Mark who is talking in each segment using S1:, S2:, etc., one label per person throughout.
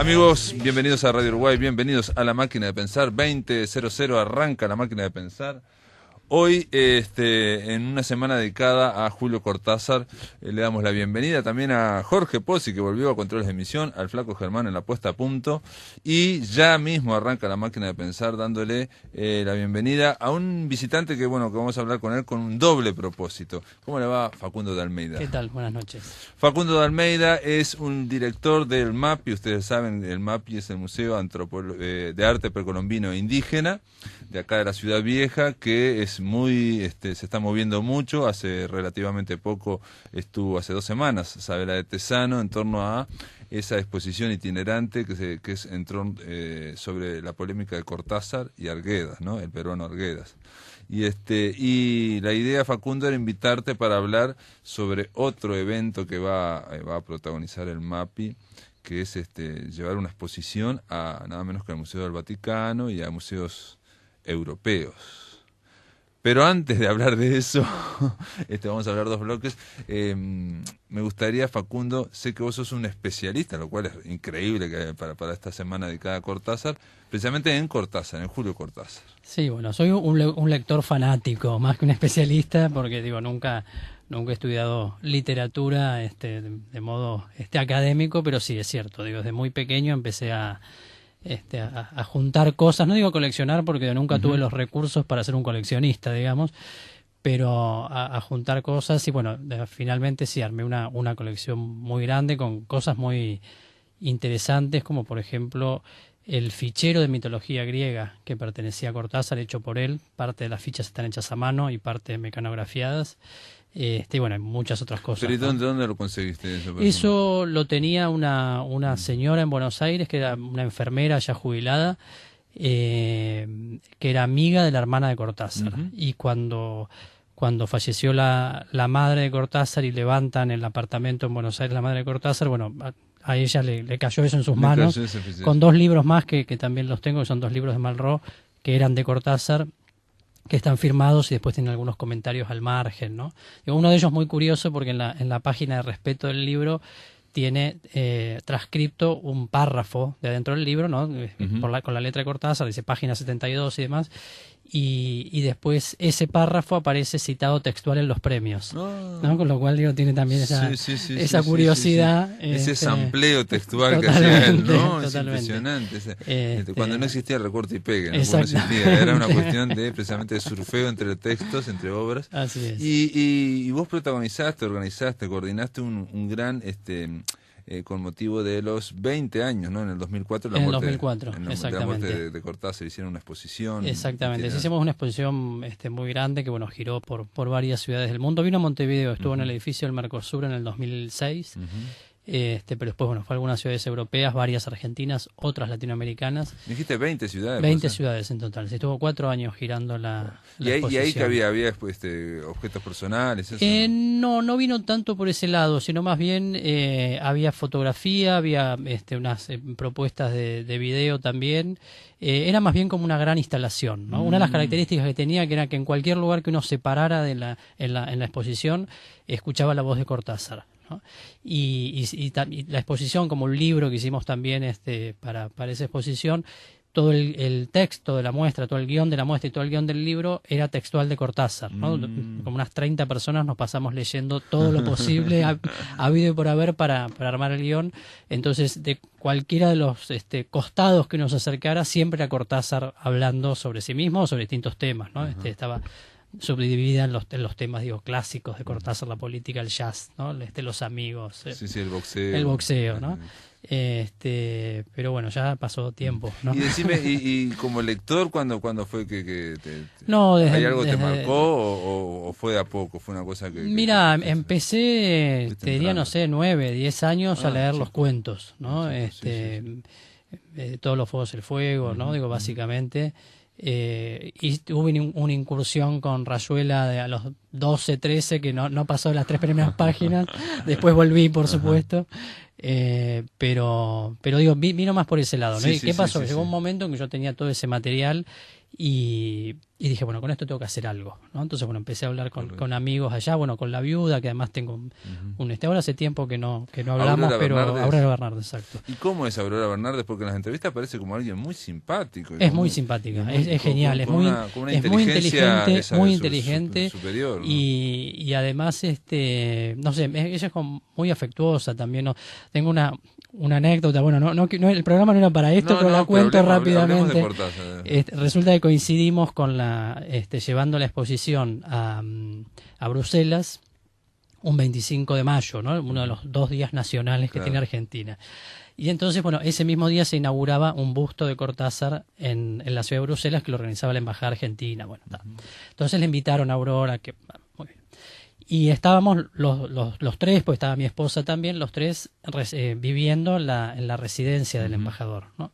S1: Amigos, bienvenidos a Radio Uruguay, bienvenidos a La Máquina de Pensar. 20:00 arranca La Máquina de Pensar. Hoy, en una semana dedicada a Julio Cortázar, le damos la bienvenida también a Jorge Pozzi, que volvió a controles de emisión, al Flaco Germán en la puesta a punto, y ya mismo arranca La Máquina de Pensar dándole la bienvenida a un visitante que vamos a hablar con él con un doble propósito. ¿Cómo le va, Facundo de Almeida?
S2: ¿Qué tal? Buenas noches.
S1: Facundo de Almeida es un director del MAPI. Ustedes saben, el MAPI es el Museo de Arte Precolombino e Indígena, de acá de la Ciudad Vieja, que es se está moviendo mucho. Hace relativamente poco estuvo, hace 2 semanas, Sabela de Tesano, en torno a esa exposición itinerante que es sobre la polémica de Cortázar y Arguedas, ¿no? El peruano Arguedas. Y la idea, Facundo, era invitarte para hablar sobre otro evento que va a protagonizar el MAPI, que es llevar una exposición a nada menos que al Museo del Vaticano y a museos europeos. Pero antes de hablar de eso, vamos a hablar 2 bloques. Me gustaría, Facundo, sé que vos sos un especialista, lo cual es increíble que para esta semana dedicada a Cortázar, precisamente en Cortázar, en Julio Cortázar.
S2: Sí, bueno, soy un lector fanático, más que un especialista, porque nunca he estudiado literatura de modo académico, pero sí, es cierto, desde muy pequeño empecé a juntar cosas, no digo coleccionar porque nunca tuve los recursos para ser un coleccionista, digamos, pero a juntar cosas y finalmente sí armé una colección muy grande con cosas muy interesantes, como por ejemplo el fichero de mitología griega que pertenecía a Cortázar, hecho por él. Parte de las fichas están hechas a mano y parte mecanografiadas. Hay muchas otras cosas.
S1: ¿Pero y dónde lo conseguiste eso?
S2: Eso lo tenía una señora en Buenos Aires, que era una enfermera ya jubilada, que era amiga de la hermana de Cortázar. Y cuando falleció la madre de Cortázar y levantan el apartamento en Buenos Aires la madre de Cortázar, a ella le cayó eso en sus manos, con 2 libros más que también los tengo, que son 2 libros de Malraux, que eran de Cortázar, que están firmados y después tienen algunos comentarios al margen, ¿no? Uno de ellos muy curioso porque en la página de respeto del libro tiene transcripto un párrafo de adentro del libro, ¿no? Con la letra de Cortázar, dice página 72 y demás, y después ese párrafo aparece citado textual en los premios, ¿no? Con lo cual tiene también esa curiosidad.
S1: Ese sampleo textual que hacía él, ¿no? Es impresionante. Cuando no existía el recorte y pegue, ¿no? No existía, era una cuestión precisamente de surfeo entre textos, entre obras.
S2: Así es.
S1: Y vos protagonizaste, organizaste, coordinaste un gran con motivo de los 20 años, ¿no? En el 2004,
S2: exactamente.
S1: La muerte de Cortázar, hicieron una exposición.
S2: Exactamente, hicimos una exposición muy grande que giró por varias ciudades del mundo. Vino a Montevideo, estuvo en el edificio del Mercosur en el 2006. Pero después fue a algunas ciudades europeas, varias argentinas, otras latinoamericanas.
S1: Dijiste 20 ciudades.
S2: 20 ciudades en total. Se estuvo 4 años girando la exposición.
S1: ¿Y ahí que había objetos personales? ¿Eso?
S2: No vino tanto por ese lado, sino más bien había fotografía, había unas propuestas de video también. Era más bien como una gran instalación, ¿no? Una de las características que tenía que era que en cualquier lugar que uno se parara en la exposición escuchaba la voz de Cortázar, ¿no? Y la exposición, como un libro que hicimos también para esa exposición, todo el texto de la muestra, todo el guión de la muestra y todo el guión del libro era textual de Cortázar, ¿no? Como unas 30 personas nos pasamos leyendo todo lo posible habido y por haber para armar el guión. Entonces, de cualquiera de los costados que uno se acercara, siempre era Cortázar hablando sobre sí mismo o sobre distintos temas, ¿no? Estaba subdividida en los temas, clásicos de Cortázar, la política, el jazz, ¿no? Los amigos,
S1: el boxeo.
S2: El boxeo, ¿no? Pero ya pasó tiempo, ¿no?
S1: Y decime, y como lector, ¿cuándo fue que
S2: ¿hay
S1: algo te marcó o fue de a poco? ¿Fue una cosa que
S2: mira, empecé, te diría, 9, 10 años a leer los cuentos, ¿no? Todos los fuegos del fuego, ¿no? Básicamente. Y tuve una incursión con Rayuela a los 12, 13, que no pasó de las 3 primeras páginas. Después volví, por supuesto. Pero digo, vino más por ese lado, ¿no?
S1: Sí,
S2: ¿Y
S1: sí,
S2: qué
S1: sí,
S2: pasó?
S1: sí,
S2: Llegó
S1: sí.
S2: un momento en que yo tenía todo ese material y dije, bueno, con esto tengo que hacer algo, ¿no? Entonces, bueno, empecé a hablar
S1: Correcto.
S2: con amigos allá, bueno, con la viuda, que además tengo ahora hace tiempo que no hablamos,
S1: Aurora
S2: pero
S1: Bernardes.
S2: Aurora Bernardes, exacto.
S1: ¿Y cómo es Aurora Bernardes? Porque en las entrevistas parece como alguien muy simpático.
S2: Es muy simpática, es genial,
S1: con una
S2: es muy
S1: inteligencia
S2: inteligente,
S1: esa
S2: muy
S1: de
S2: inteligente
S1: superior, ¿no?
S2: y además, no sé, ella es como muy afectuosa también, ¿no? Tengo una anécdota, bueno, el programa no era para esto, pero la cuento
S1: hablemos de
S2: rápidamente.
S1: Cortázar.
S2: Resulta que coincidimos con llevando la exposición a Bruselas un 25 de mayo, ¿no? Uno de los 2 días nacionales que
S1: Claro.
S2: tiene Argentina. Y entonces, bueno, ese mismo día se inauguraba un busto de Cortázar en la ciudad de Bruselas que lo organizaba la Embajada Argentina. Bueno, entonces le invitaron a Aurora, que muy bien. Y estábamos los tres, pues estaba mi esposa también, los tres viviendo en la residencia del embajador, ¿no?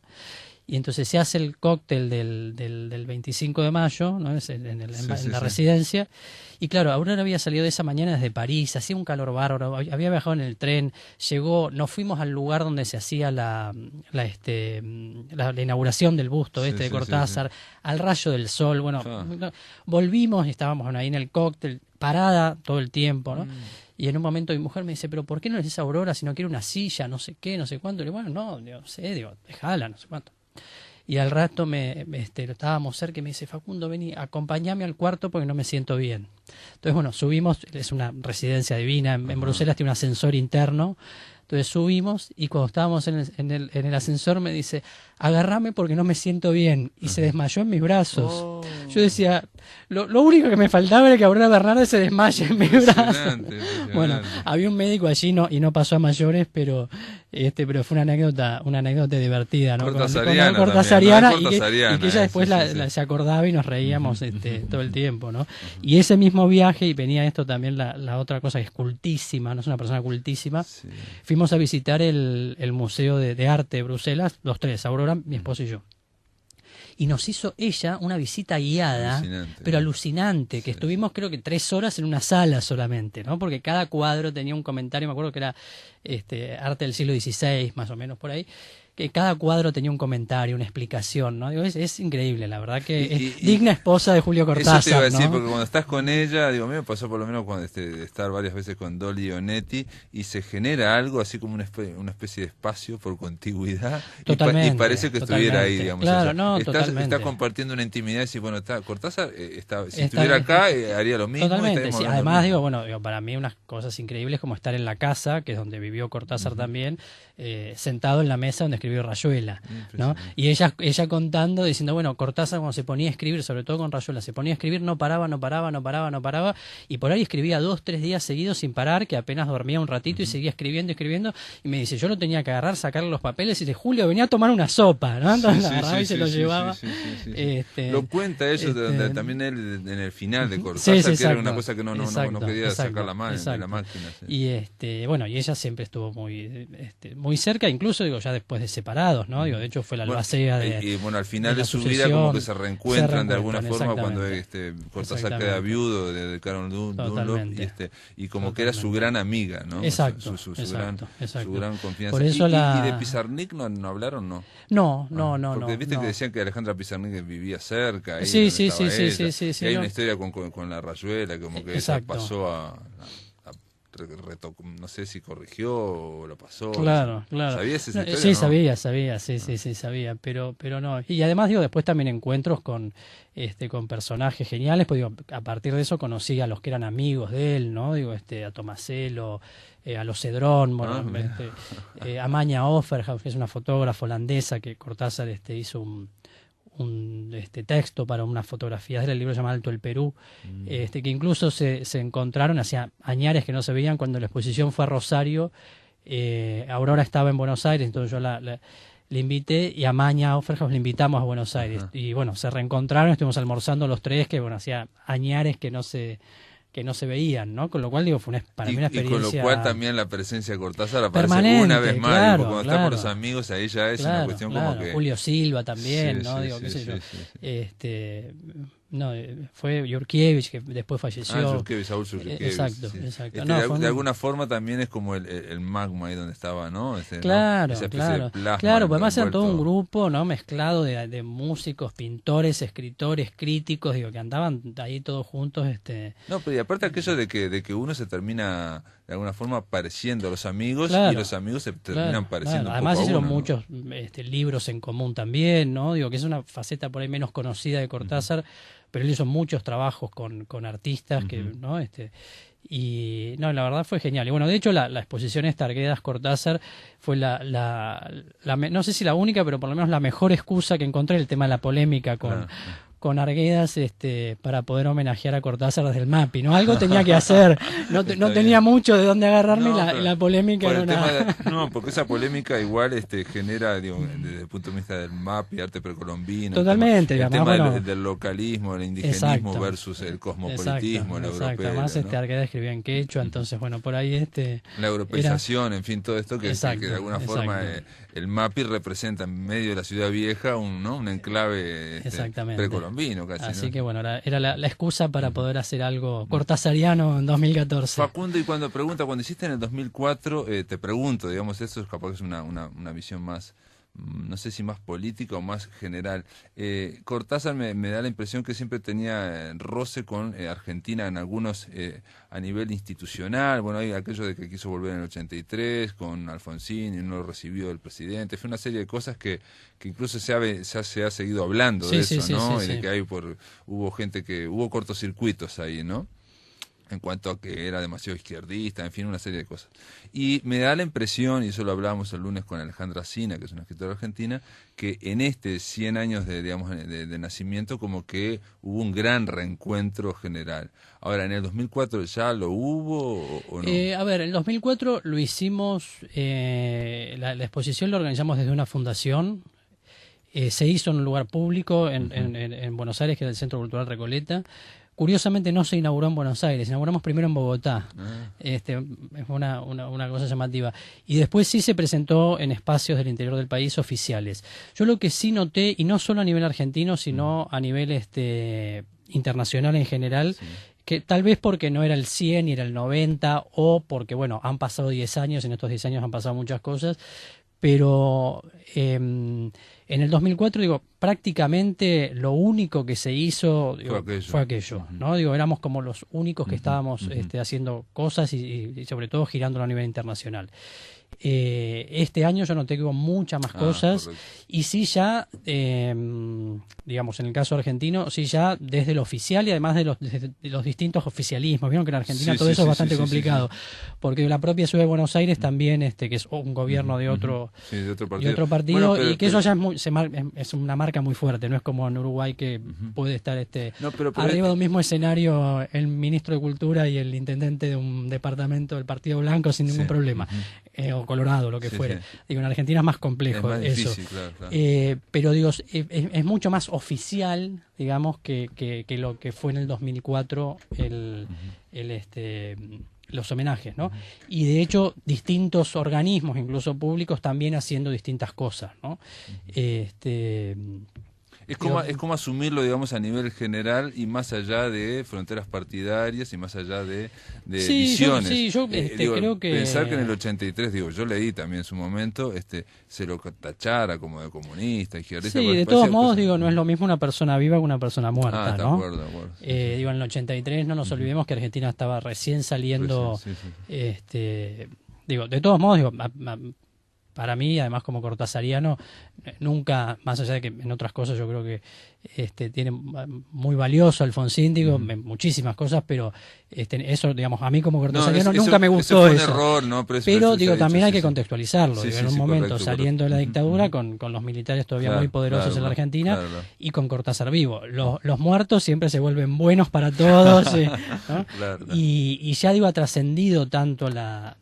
S2: Y entonces se hace el cóctel del 25 de mayo, ¿no? En la residencia. Y claro, Aurora había salido de esa mañana desde París, hacía un calor bárbaro, había viajado en el tren, nos fuimos al lugar donde se hacía la inauguración del busto de Cortázar, al rayo del sol. Bueno, volvimos y estábamos ahí en el cóctel, parada todo el tiempo, ¿no? Y en un momento mi mujer me dice, pero ¿por qué no le dices a Aurora si no quiere una silla, no sé qué, no sé cuánto? Y le digo, bueno, no sé, dejala, no sé cuánto. Y al rato estábamos cerca y me dice, Facundo, vení, acompáñame al cuarto porque no me siento bien. Entonces, bueno, subimos, es una residencia divina, en Bruselas tiene un ascensor interno. Entonces subimos y cuando estábamos en el ascensor me dice, agarrame porque no me siento bien. Y se desmayó en mis brazos.
S1: Oh.
S2: Yo decía, lo único que me faltaba era que Aurora Bernardes se desmaye en mis brazos. Bueno, había un médico allí y no pasó a mayores, pero fue una anécdota divertida, ¿no?
S1: Cortasariana
S2: y que ella después se acordaba y nos reíamos todo el tiempo, ¿no? Y ese mismo viaje, y venía esto también la otra cosa que es cultísima, no es una persona cultísima. Sí. Fuimos a visitar el Museo de Arte de Bruselas, los tres, Aurora, mi esposo y yo. Y nos hizo ella una visita guiada, pero alucinante, que estuvimos creo que 3 horas en una sala solamente, ¿no? Porque cada cuadro tenía un comentario, me acuerdo que era arte del siglo XVI, más o menos por ahí, que cada cuadro tenía un comentario, una explicación, ¿no? Digo, es increíble, la verdad que es digna esposa de Julio Cortázar.
S1: Eso te iba a decir,
S2: ¿no?
S1: porque cuando estás con ella, digo, a mí me pasó por lo menos cuando estar varias veces con Dolly Onetti y se genera algo así como una especie de espacio por contigüidad y parece que estuviera ahí, digamos.
S2: Claro,
S1: o sea, está compartiendo una intimidad y si bueno, Cortázar si estuviera acá haría lo mismo.
S2: Totalmente, sí. Además digo, para mí unas cosas increíbles como estar en la casa, que es donde vivió Cortázar también, sentado en la mesa donde escribió Rayuela, ¿no? Y ella contando, diciendo, bueno, Cortázar cuando se ponía a escribir, sobre todo con Rayuela, se ponía a escribir, no paraba, y por ahí escribía 2-3 días seguidos sin parar, que apenas dormía un ratito y seguía escribiendo, y me dice, yo lo tenía que agarrar, sacarle los papeles, y dice, Julio, venía a tomar una sopa, ¿no? Entonces la agarraba y se lo llevaba.
S1: Lo cuenta eso también él en el final de Cortázar, que era una cosa que no quería sacar la mano de la máquina.
S2: Y bueno, y ella siempre estuvo muy cerca, incluso digo ya después de separados, ¿no? Digo, de hecho fue la albacea
S1: y bueno, al final de su vida como que se reencuentran de alguna forma cuando Cortázar queda viudo de Carol Dunlop y como que era su gran amiga, ¿no?
S2: Exacto,
S1: su gran confianza.
S2: Por eso
S1: ¿Y de Pizarnik no hablaron, no?
S2: No.
S1: Porque viste que decían que Alejandra Pizarnik vivía cerca. Ahí
S2: sí.
S1: Y hay una historia con la Rayuela, como que ella pasó no sé si corrigió o lo pasó.
S2: Claro.
S1: ¿Sabías esa historia?
S2: Sí, no? sabía, pero no. Y además, digo, después también encuentros con personajes geniales, pues digo, a partir de eso conocí a los que eran amigos de él, ¿no? Digo, a Tomaselo, a los Cedrón, bueno, a Maña Offerhaus, que es una fotógrafa holandesa que Cortázar hizo un texto para unas fotografías del libro llamado Alto el Perú, que incluso se encontraron hacía añares que no se veían cuando la exposición fue a Rosario. Aurora estaba en Buenos Aires, entonces yo le invité, y a Maña Offerhaus le invitamos a Buenos Aires. Y bueno, se reencontraron, estuvimos almorzando los tres, que bueno, hacía añares que no se veían, ¿no? Con lo cual, digo, fue para mí una experiencia...
S1: Y con lo cual también la presencia de Cortázar aparece una vez más,
S2: claro,
S1: cuando está con los amigos, ahí ya es una cuestión como que...
S2: Julio Silva también, ¿no?
S1: Sí,
S2: digo, qué sé yo. No, fue Yurkiewicz, que después falleció.
S1: Saúl Yurkiewicz.
S2: Exacto,
S1: sí.
S2: exacto.
S1: De alguna forma también es como el magma ahí donde estaba, ¿no?
S2: Claro,
S1: Esa especie de plasma
S2: claro, pues además era todo un
S1: envuelto.
S2: grupo, ¿no? Mezclado de músicos, pintores, escritores, críticos, digo, que andaban ahí todos juntos,
S1: No, pero y aparte aquello de que uno se termina de alguna forma pareciendo a los amigos,
S2: Claro,
S1: y los amigos se terminan pareciendo un
S2: Además
S1: poco a
S2: hicieron
S1: uno, ¿no?
S2: muchos libros en común también, ¿no? Digo, que es una faceta por ahí menos conocida de Cortázar, pero él hizo muchos trabajos con artistas que, ¿no? Y no, la verdad fue genial. Y bueno, de hecho la exposición esta Arguedas Cortázar fue no sé si la única, pero por lo menos la mejor excusa que encontré, el tema de la polémica con Arguedas, para poder homenajear a Cortázar desde el MAPI, ¿no? Algo tenía que hacer, no tenía mucho de dónde agarrarme,
S1: No,
S2: la polémica
S1: por
S2: era
S1: el
S2: una...
S1: tema no, porque esa polémica igual genera, digo, desde el punto de vista del MAPI, arte precolombino,
S2: Totalmente,
S1: el
S2: además,
S1: tema
S2: bueno,
S1: del localismo, el indigenismo
S2: exacto,
S1: versus el cosmopolitismo, el
S2: exacto.
S1: europeo,
S2: Además,
S1: ¿no?
S2: Arguedas escribía en quechua, entonces, bueno, por ahí
S1: La europeización, en fin, todo esto que de alguna forma el MAPI representa en medio de la ciudad vieja un enclave precolombino casi,
S2: Así
S1: ¿no?
S2: que bueno, era la excusa para poder hacer algo cortasariano en 2014.
S1: Facundo, y cuando hiciste en el 2004, te pregunto, digamos, eso es capaz que es una visión más, no sé si más política o más general. Cortázar me da la impresión que siempre tenía roce con Argentina en algunos, a nivel institucional. Bueno, hay aquello de que quiso volver en el 83 con Alfonsín y no lo recibió el presidente. Fue una serie de cosas que incluso se ha seguido hablando de eso, ¿no? Y de que hubo cortocircuitos ahí, ¿no? En cuanto a que era demasiado izquierdista, en fin, una serie de cosas. Y me da la impresión, y eso lo hablábamos el lunes con Alejandra Sina, que es una escritora argentina, que en 100 años de nacimiento, como que hubo un gran reencuentro general. Ahora, ¿en el 2004 ya lo hubo o no?
S2: A ver, en el 2004 lo hicimos, la exposición la organizamos desde una fundación, se hizo en un lugar público en Buenos Aires, que era el Centro Cultural Recoleta. Curiosamente no se inauguró en Buenos Aires, inauguramos primero en Bogotá. Es una cosa llamativa. Y después sí se presentó en espacios del interior del país oficiales. Yo lo que sí noté, y no solo a nivel argentino, sino a nivel internacional en general, que tal vez porque no era el 100 ni era el 90, o porque, bueno, han pasado 10 años, en estos 10 años han pasado muchas cosas, pero en el 2004, digo, prácticamente lo único que se hizo fue aquello, ¿no? Digo, éramos como los únicos que estábamos haciendo cosas y sobre todo girando a nivel internacional. Este año yo noté que hubo muchas más cosas, correcto. Y sí ya, digamos, en el caso argentino, sí ya desde lo oficial y además de los distintos oficialismos. Vieron que en Argentina todo eso es bastante complicado, porque la propia ciudad de Buenos Aires también, que es un gobierno de otro partido, bueno, y que eso ya es una marca muy fuerte, no es como en Uruguay que puede estar arriba de un mismo escenario el ministro de Cultura y el intendente de un departamento del Partido Blanco sin ningún problema. O Colorado, lo que fuera. Digo, en Argentina es más complejo, es más difícil, eso. Claro. Pero digo, es mucho más oficial, digamos, que lo que fue en el 2004 los homenajes, ¿no? Y de hecho, distintos organismos, incluso públicos, también haciendo distintas cosas, ¿no?
S1: Es como asumirlo, digamos, a nivel general y más allá de fronteras partidarias y más allá de visiones.
S2: Yo creo que...
S1: Pensar que en el 83, yo leí también en su momento, se lo tachara como de comunista, izquierdista.
S2: Sí, de todos modos, no es lo mismo una persona viva que una persona muerta, ¿no?
S1: De acuerdo.
S2: En el 83 no nos olvidemos que Argentina estaba recién saliendo... de todos modos, para mí, además como cortasariano, nunca, más allá de que en otras cosas yo creo que tiene muy valioso Alfonsín, muchísimas cosas, pero eso, digamos, a mí como cortasariano nunca me gustó eso.
S1: Error, ¿no?
S2: Pero también hay que contextualizarlo. En un momento, saliendo de la dictadura, con los militares todavía muy poderosos en la Argentina, y con Cortázar vivo. Los muertos siempre se vuelven buenos para todos, ¿no? Y ya ha trascendido tanto la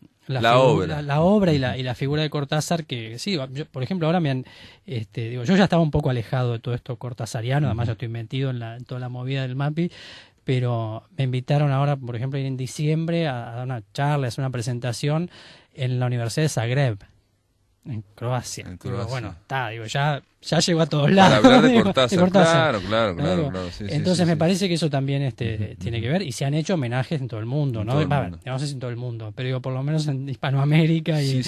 S2: obra y la figura de Cortázar, que sí, yo, por ejemplo, ahora yo ya estaba un poco alejado de todo esto cortasariano, además yo estoy metido en toda la movida del MAPI, pero me invitaron ahora, por ejemplo, en diciembre a dar una charla, a hacer una presentación en la Universidad de Zagreb, en Croacia. Bueno, ya ya llegó a todos lados.
S1: Para hablar de Cortázar, claro, sí,
S2: entonces
S1: sí,
S2: me parece que eso también tiene que ver, y se han hecho homenajes en todo el mundo, ¿no? No sé si en todo el mundo, pero digo, por lo menos en Hispanoamérica y,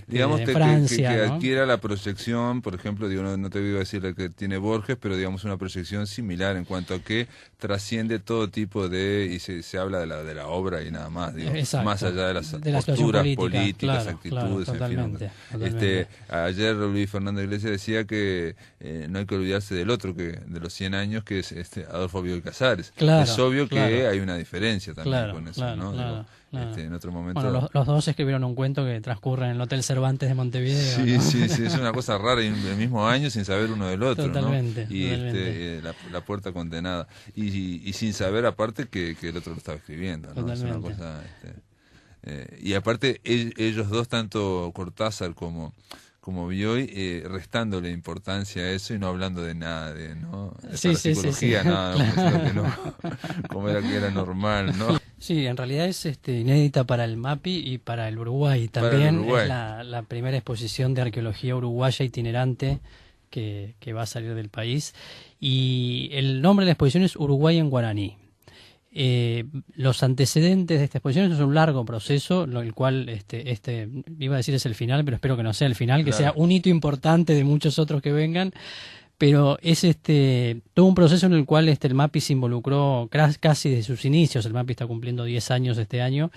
S1: digamos
S2: en Francia,
S1: que
S2: ¿no?
S1: adquiera la proyección, por ejemplo, digo, no te iba a decir que tiene Borges, pero digamos una proyección similar en cuanto a que trasciende todo tipo y se habla de la obra y nada más, digo, más allá de las posturas políticas, actitudes,
S2: totalmente.
S1: Ayer Luis Fernando Iglesias decía que no hay que olvidarse del otro, que de los 100 años, que es Adolfo Bioy Casares. Es obvio que hay una diferencia también con eso, ¿no? Digo, en otro momento...
S2: Bueno, los dos escribieron un cuento que transcurre en el Hotel Cervantes de Montevideo.
S1: Sí,
S2: ¿no?
S1: sí, es una cosa rara, en el mismo año sin saber uno del otro,
S2: totalmente,
S1: ¿no? Y la puerta condenada. Y sin saber aparte que el otro lo estaba escribiendo, ¿no? Es una cosa... y aparte ellos dos, tanto Cortázar como Bioy, restándole importancia a eso y no hablando de nada de psicología, nada, como era que era normal, ¿no?
S2: Sí, en realidad es inédita para el MAPI y para el Uruguay. También es la primera exposición de arqueología uruguaya itinerante que va a salir del país. Y el nombre de la exposición es Uruguay en guaraní. Los antecedentes de esta exposición es un largo proceso, el cual iba a decir es el final, pero espero que no sea el final, que sea un hito importante de muchos otros que vengan, pero es todo un proceso en el cual el MAPI se involucró casi desde sus inicios. El MAPI está cumpliendo 10 años este año,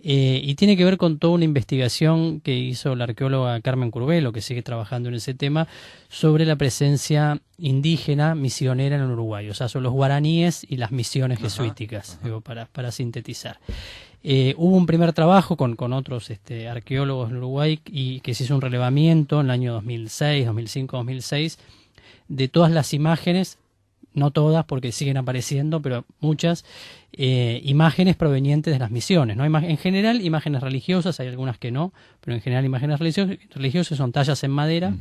S2: y tiene que ver con toda una investigación que hizo la arqueóloga Carmen Curvelo, que sigue trabajando en ese tema, sobre la presencia indígena misionera en el Uruguay, o sea, son los guaraníes y las misiones jesuíticas, digo, para sintetizar. Hubo un primer trabajo con otros arqueólogos en Uruguay y que se hizo un relevamiento en el año 2006, 2005, 2006 de todas las imágenes, no todas porque siguen apareciendo, pero muchas imágenes provenientes de las misiones, ¿no? En general imágenes religiosas, hay algunas que no, pero en general imágenes religiosas son tallas en madera,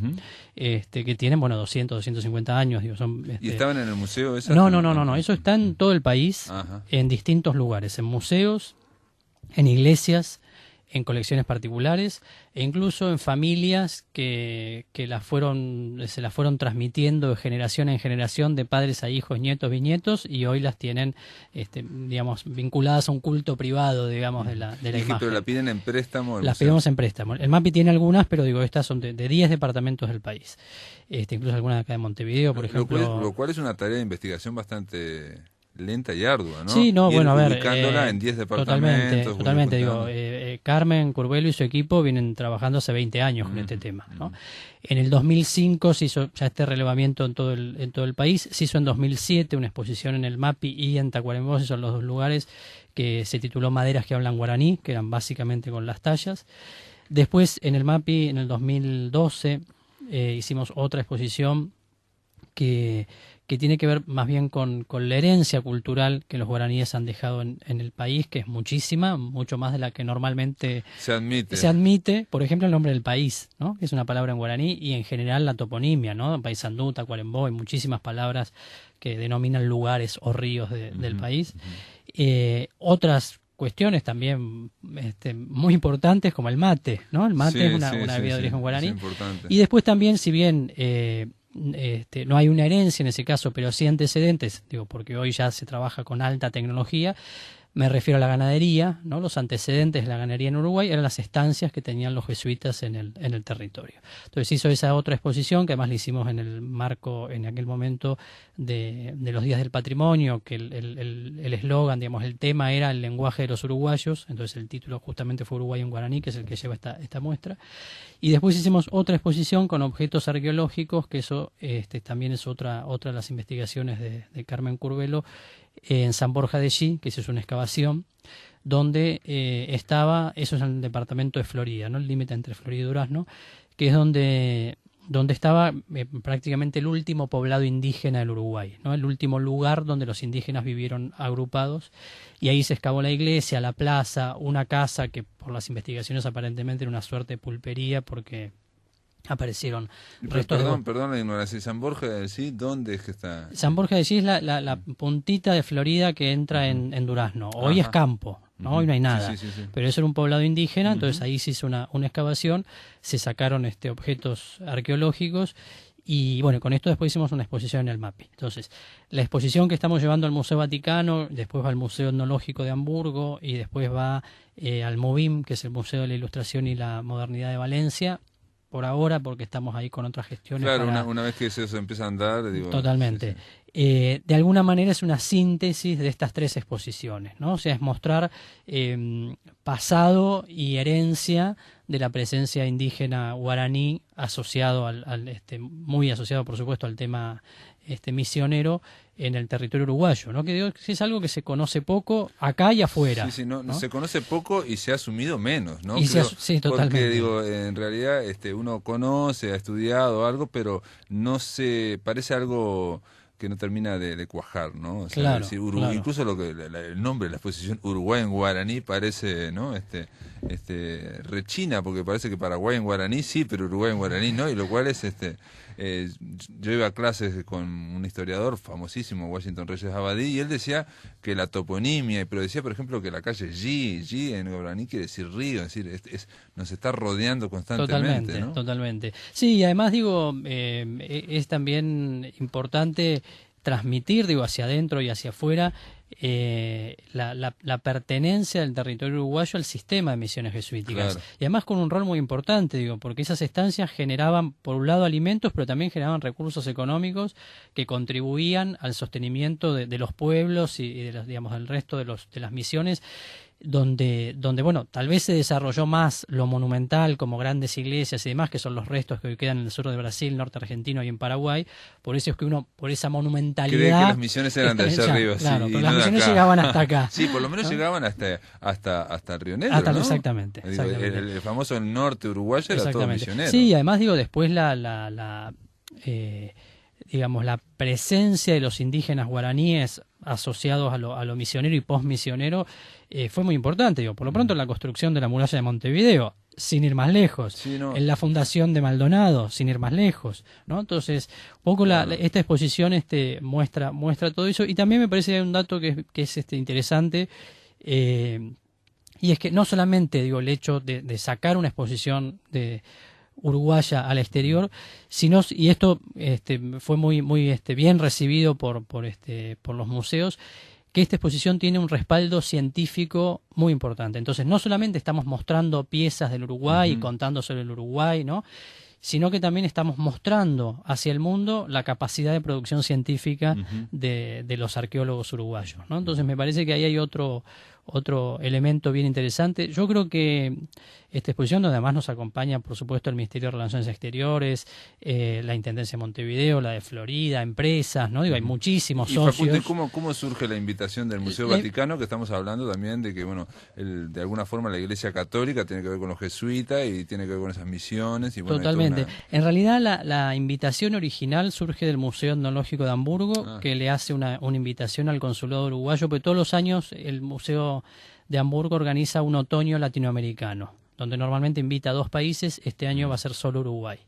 S2: que tienen 200, 250 años. Digo,
S1: ¿Y estaban en el museo esas?
S2: No, eso está en todo el país, en distintos lugares, en museos, en iglesias, en colecciones particulares e incluso en familias que se las fueron transmitiendo de generación en generación, de padres a hijos, nietos, bisnietos, y hoy las tienen digamos vinculadas a un culto privado, digamos, de la imagen.
S1: Pero la piden en préstamo.
S2: Las pedimos en préstamo. El MAPI tiene algunas, pero digo, estas son de 10 departamentos del país. Incluso algunas de acá de Montevideo, por ejemplo.
S1: Lo cual es una tarea de investigación bastante lenta y ardua, ¿no?
S2: Sí, no, bueno, a ver,
S1: ubicándola en 10 departamentos.
S2: Totalmente, digo, Carmen Curvelo y su equipo vienen trabajando hace 20 años con este tema, ¿no? En el 2005 se hizo ya este relevamiento en todo el país, se hizo en 2007 una exposición en el MAPI y en Tacuarembó, esos son los dos lugares, que se tituló Maderas que hablan guaraní, que eran básicamente con las tallas. Después en el MAPI, en el 2012, hicimos otra exposición que tiene que ver más bien con la herencia cultural que los guaraníes han dejado en el país, que es muchísima, mucho más de la que normalmente se admite. Por ejemplo, el nombre del país, ¿no? Que es una palabra en guaraní, y en general la toponimia, ¿no? Paysandú, Tacuarembó, hay muchísimas palabras que denominan lugares o ríos del país. Otras cuestiones también muy importantes, como el mate, ¿no? El mate es una bebida de origen guaraní. Y después también, si bien no hay una herencia en ese caso, pero sí antecedentes, digo, porque hoy ya se trabaja con alta tecnología, me refiero a la ganadería, ¿no? Los antecedentes de la ganadería en Uruguay eran las estancias que tenían los jesuitas en el territorio. Entonces hizo esa otra exposición, que además la hicimos en el marco, en aquel momento, de los Días del Patrimonio, que el eslogan, digamos, el tema era el lenguaje de los uruguayos, entonces el título justamente fue Uruguay en guaraní, que es el que lleva esta muestra. Y después hicimos otra exposición con objetos arqueológicos, que eso también es otra de las investigaciones de Carmen Curvelo, en San Borja de Xí, que es una excavación, donde estaba, eso es en el departamento de Florida, ¿no? El límite entre Florida y Durazno, que es donde estaba prácticamente el último poblado indígena del Uruguay, ¿no? El último lugar donde los indígenas vivieron agrupados, y ahí se excavó la iglesia, la plaza, una casa que por las investigaciones aparentemente era una suerte de pulpería, porque aparecieron restos
S1: perdón la ignorancia. ¿San Borja de Xí dónde es que está?
S2: San Borja de Xí es la puntita de Florida que entra en Durazno. Hoy es campo, ¿no? Hoy no hay nada. Sí. Pero eso era un poblado indígena, entonces ahí se hizo una excavación, se sacaron objetos arqueológicos, Y bueno, con esto después hicimos una exposición en el MAPI. Entonces, la exposición que estamos llevando al Museo Vaticano, después va al Museo Etnológico de Hamburgo y después va al MOVIM, que es el Museo de la Ilustración y la Modernidad de Valencia, por ahora, porque estamos ahí con otras gestiones.
S1: Claro, una vez que eso empieza a andar, digo...
S2: Totalmente.
S1: Sí, sí.
S2: De alguna manera es una síntesis de estas tres exposiciones, ¿no? O sea, es mostrar pasado y herencia de la presencia indígena guaraní asociado muy asociado, por supuesto, al tema misionero en el territorio uruguayo, ¿no? Que digo, es algo que se conoce poco acá y afuera.
S1: Sí, sí,
S2: ¿no?
S1: se conoce poco y se ha asumido menos, ¿no?
S2: Sí, totalmente.
S1: Porque, digo, en realidad uno conoce, ha estudiado algo, pero no se... parece algo que no termina de cuajar, ¿no? O sea,
S2: claro,
S1: decir,
S2: claro.
S1: Incluso el nombre de la exposición Uruguay en guaraní parece, ¿no? Rechina, porque parece que Paraguay en guaraní sí, pero Uruguay en guaraní no, y lo cual es yo iba a clases con un historiador famosísimo, Washington Reyes Abadí, y él decía que la toponimia, pero decía, por ejemplo, que la calle G en guaraní quiere decir río, es decir, nos está rodeando constantemente.
S2: Totalmente,
S1: ¿no?
S2: Totalmente. Sí, y además digo, es también importante transmitir, digo, hacia adentro y hacia afuera la pertenencia del territorio uruguayo al sistema de misiones jesuíticas.
S1: Claro.
S2: Y además con un rol muy importante, digo, porque esas estancias generaban, por un lado, alimentos, pero también generaban recursos económicos que contribuían al sostenimiento de los pueblos y de los, digamos, del resto de las misiones, donde, bueno, tal vez se desarrolló más lo monumental, como grandes iglesias y demás, que son los restos que hoy quedan en el sur de Brasil, norte argentino y en Paraguay. Por eso es que uno, por esa monumentalidad...
S1: Cree que las misiones eran de allá arriba.
S2: Claro,
S1: sí,
S2: pero las misiones llegaban hasta acá.
S1: Sí, por lo menos llegaban hasta Río Negro, ¿no?
S2: Exactamente.
S1: El famoso norte uruguayo era todo misionero.
S2: Sí, y además, digo, después digamos, la presencia de los indígenas guaraníes asociados a lo misionero y postmisionero fue muy importante. Digo, por lo pronto en la construcción de la muralla de Montevideo, sin ir más lejos,
S1: sí, no.
S2: En la fundación de Maldonado, sin ir más lejos, ¿no? Entonces, un poco esta exposición muestra todo eso, y también me parece que hay un dato que es interesante, y es que no solamente, digo, el hecho de sacar una exposición de uruguaya al exterior, sino, y esto fue muy bien recibido por los museos, que esta exposición tiene un respaldo científico muy importante. Entonces, no solamente estamos mostrando piezas del Uruguay y contando sobre el Uruguay, ¿no?, sino que también estamos mostrando hacia el mundo la capacidad de producción científica de los arqueólogos uruguayos, ¿no? Entonces, me parece que ahí hay otro elemento bien interesante. Yo creo que esta exposición, donde además nos acompaña, por supuesto, el Ministerio de Relaciones Exteriores, la Intendencia de Montevideo, la de Florida, empresas, ¿no? Digo, hay muchísimos socios.
S1: Facundo, ¿cómo surge la invitación del Museo Vaticano? Que estamos hablando también de que, bueno, de alguna forma la Iglesia Católica tiene que ver con los jesuitas y tiene que ver con esas misiones. Y, bueno,
S2: totalmente. En realidad, la invitación original surge del Museo Etnológico de Hamburgo, que le hace una invitación al consulado uruguayo, porque todos los años el Museo de Hamburgo organiza un otoño latinoamericano, donde normalmente invita a 2 países. Este año va a ser solo Uruguay.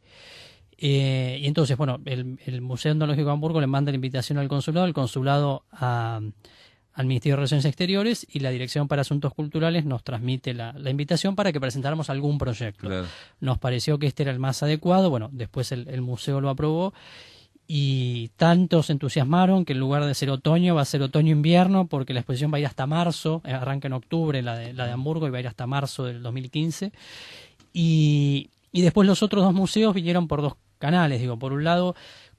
S2: Y entonces, bueno, el Museo Etnológico de Hamburgo le manda la invitación al consulado al Ministerio de Relaciones Exteriores, y la Dirección para Asuntos Culturales nos transmite la invitación para que presentáramos algún proyecto.
S1: Claro.
S2: Nos pareció que este era el más adecuado. Bueno, después el museo lo aprobó, y tantos se entusiasmaron que en lugar de ser otoño va a ser otoño-invierno, porque la exposición va a ir hasta marzo, arranca en octubre la de Hamburgo y va a ir hasta marzo del 2015, y después los otros 2 museos vinieron por 2 canales, digo, por un lado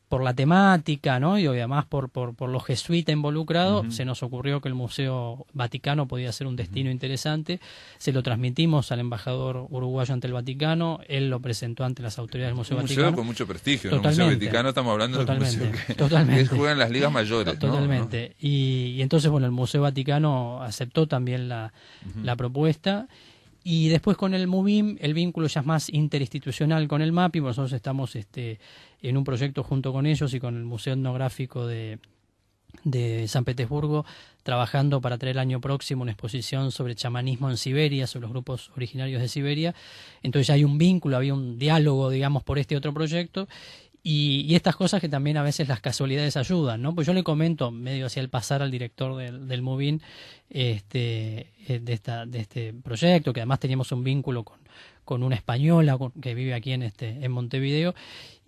S2: por la temática, ¿no? Y además por los jesuitas involucrados, se nos ocurrió que el Museo Vaticano podía ser un destino interesante. Se lo transmitimos al embajador uruguayo ante el Vaticano, él lo presentó ante las autoridades del Museo Vaticano.
S1: Un museo con mucho prestigio, ¿no? El Museo Vaticano, estamos hablando de un museo que juega en las ligas mayores.
S2: Totalmente. ¿No? Y entonces, bueno, el Museo Vaticano aceptó también la propuesta. Y después con el MUVIM, el vínculo ya es más interinstitucional con el MAPI. Nosotros estamos en un proyecto junto con ellos y con el Museo Etnográfico de San Petersburgo, trabajando para traer el año próximo una exposición sobre chamanismo en Siberia, sobre los grupos originarios de Siberia. Entonces ya hay un vínculo, había un diálogo, digamos, por este otro proyecto. Y estas cosas que también a veces las casualidades ayudan, ¿no? Pues yo le comento, medio hacia el pasar al director del MUVIM, de este proyecto, que además teníamos un vínculo con una española que vive aquí en Montevideo,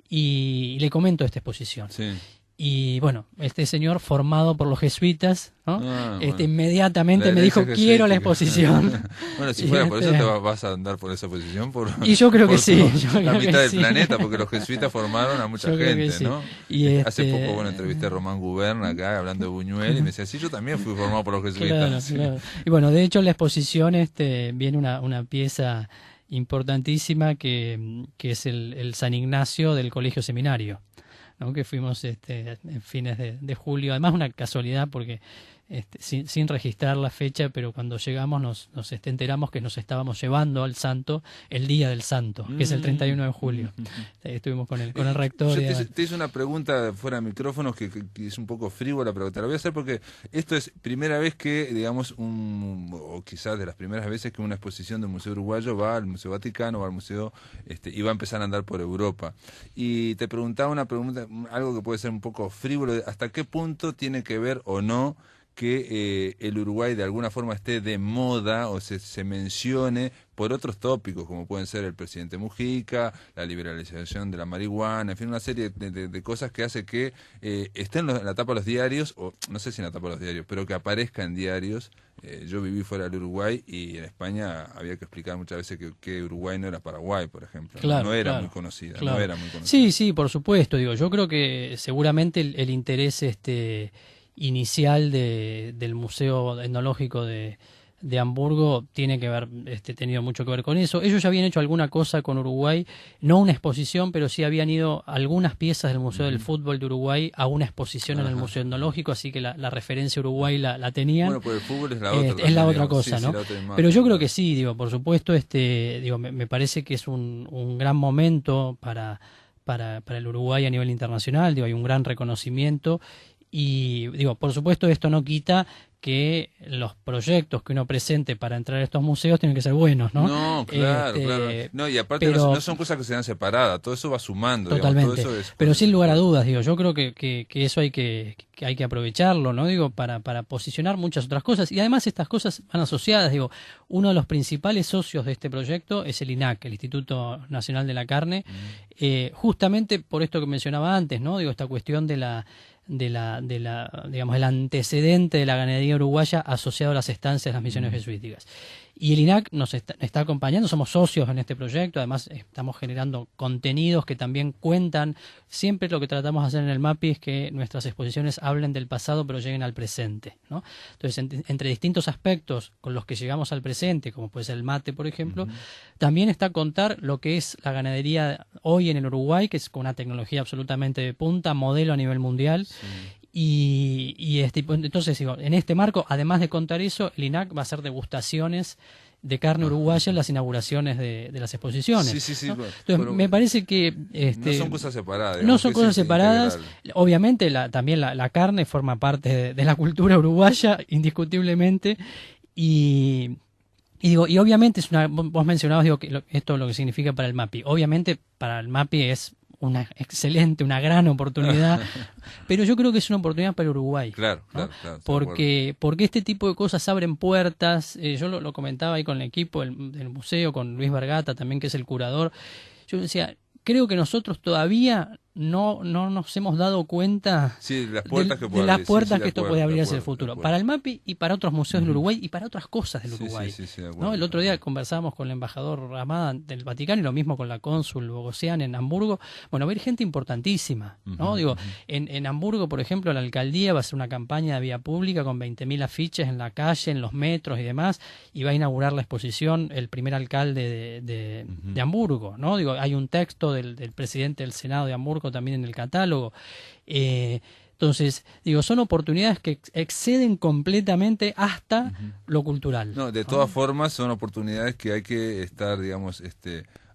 S2: y le comento esta exposición.
S1: Sí.
S2: Y bueno, este señor formado por los jesuitas, ¿no?
S1: Bueno.
S2: Inmediatamente me dijo, quiero la exposición.
S1: Bueno, si fuera por eso te vas a andar por esa exposición.
S2: Y yo creo que sí.
S1: La mitad del planeta, porque los jesuitas formaron a mucha gente,
S2: sí.
S1: ¿no?
S2: Y
S1: hace poco, bueno, entrevisté a Román Gubern acá, hablando de Buñuel, y me decía, sí, yo también fui formado por los jesuitas.
S2: Claro,
S1: sí.
S2: claro. Y bueno, de hecho en la exposición viene una pieza importantísima que es el San Ignacio del Colegio Seminario, ¿no? Que fuimos en fines de julio. Además, una casualidad porque sin registrar la fecha, pero cuando llegamos nos enteramos que nos estábamos llevando al santo el día del santo, que es el 31 de julio. Estuvimos con el rector.
S1: Yo te hice una pregunta fuera de micrófonos que es un poco frívola, pero te la voy a hacer porque esto es primera vez que, digamos, o quizás de las primeras veces que una exposición del Museo Uruguayo va al Museo Vaticano, va al museo, y va a empezar a andar por Europa. Y te preguntaba una pregunta, algo que puede ser un poco frívolo, ¿hasta qué punto tiene que ver o no que el Uruguay de alguna forma esté de moda o se mencione por otros tópicos, como pueden ser el presidente Mujica, la liberalización de la marihuana, en fin, una serie de cosas que hace que esté en la tapa de los diarios, o no sé si en la tapa de los diarios, pero que aparezca en diarios. Yo viví fuera del Uruguay y en España había que explicar muchas veces que Uruguay no era Paraguay, por ejemplo.
S2: Claro,
S1: no era
S2: claro,
S1: muy conocida,
S2: claro.
S1: no era muy conocida.
S2: Sí, sí, por supuesto. Yo creo que seguramente el interés inicial del Museo Etnológico de Hamburgo tiene que haber tenido mucho que ver con eso. Ellos ya habían hecho alguna cosa con Uruguay, no una exposición, pero sí habían ido algunas piezas del Museo del Fútbol de Uruguay a una exposición en el Museo Etnológico, así que la referencia a Uruguay la tenían.
S1: Bueno, pues el fútbol es la otra.
S2: Es la otra cosa,
S1: sí,
S2: ¿no?
S1: Sí, la otra imagen,
S2: pero yo creo que sí, por supuesto, me parece que es un gran momento para el Uruguay a nivel internacional, hay un gran reconocimiento. Y por supuesto esto no quita que los proyectos que uno presente para entrar a estos museos tienen que ser buenos, ¿no?
S1: No, claro, claro. No, y aparte no son cosas que se dan separadas, todo eso va sumando.
S2: Totalmente.
S1: Digamos, todo eso
S2: pero sin lugar a dudas, yo creo que eso hay que aprovecharlo, ¿no? Para posicionar muchas otras cosas. Y además estas cosas van asociadas, uno de los principales socios de este proyecto es el INAC, el Instituto Nacional de la Carne, justamente por esto que mencionaba antes, ¿no? Esta cuestión digamos, el antecedente de la ganadería uruguaya asociado a las estancias de las misiones jesuíticas. Y el INAC nos está acompañando, somos socios en este proyecto, además estamos generando contenidos que también cuentan. Siempre lo que tratamos de hacer en el MAPI es que nuestras exposiciones hablen del pasado pero lleguen al presente, ¿no? Entonces, entre distintos aspectos con los que llegamos al presente, como puede ser el mate, por ejemplo, también está contar lo que es la ganadería hoy en el Uruguay, que es con una tecnología absolutamente de punta, modelo a nivel mundial. Sí. Y entonces en este marco, además de contar eso, el INAC va a hacer degustaciones de carne uruguaya en las inauguraciones de las exposiciones.
S1: Sí,
S2: ¿no? Entonces, me parece que
S1: no son cosas separadas.
S2: No son cosas separadas. Integral. Obviamente también la carne forma parte de la cultura uruguaya, indiscutiblemente. Y obviamente vos mencionabas esto lo que significa para el MAPI. Obviamente para el MAPI es una gran oportunidad, pero yo creo que es una oportunidad para Uruguay.
S1: Claro,
S2: ¿no?
S1: claro.
S2: Porque este tipo de cosas abren puertas. Yo lo comentaba ahí con el equipo del museo, con Luis Vergata también, que es el curador. Yo decía, creo que nosotros todavía no nos hemos dado cuenta
S1: de las puertas
S2: que esto puede abrir hacia el futuro. Para el MAPI y para otros museos del Uruguay y para otras cosas del Uruguay. ¿no? El otro día conversábamos con el embajador Ramada del Vaticano y lo mismo con la cónsul Bogosian en Hamburgo. Bueno, va a ir gente importantísima. ¿no? En Hamburgo, por ejemplo, la alcaldía va a hacer una campaña de vía pública con 20.000 afiches en la calle, en los metros y demás, y va a inaugurar la exposición el primer alcalde de Hamburgo. ¿no? Hay un texto del presidente del Senado de Hamburgo también en el catálogo. Entonces, son oportunidades que exceden completamente hasta lo cultural.
S1: No, de todas formas son oportunidades que hay que estar, digamos,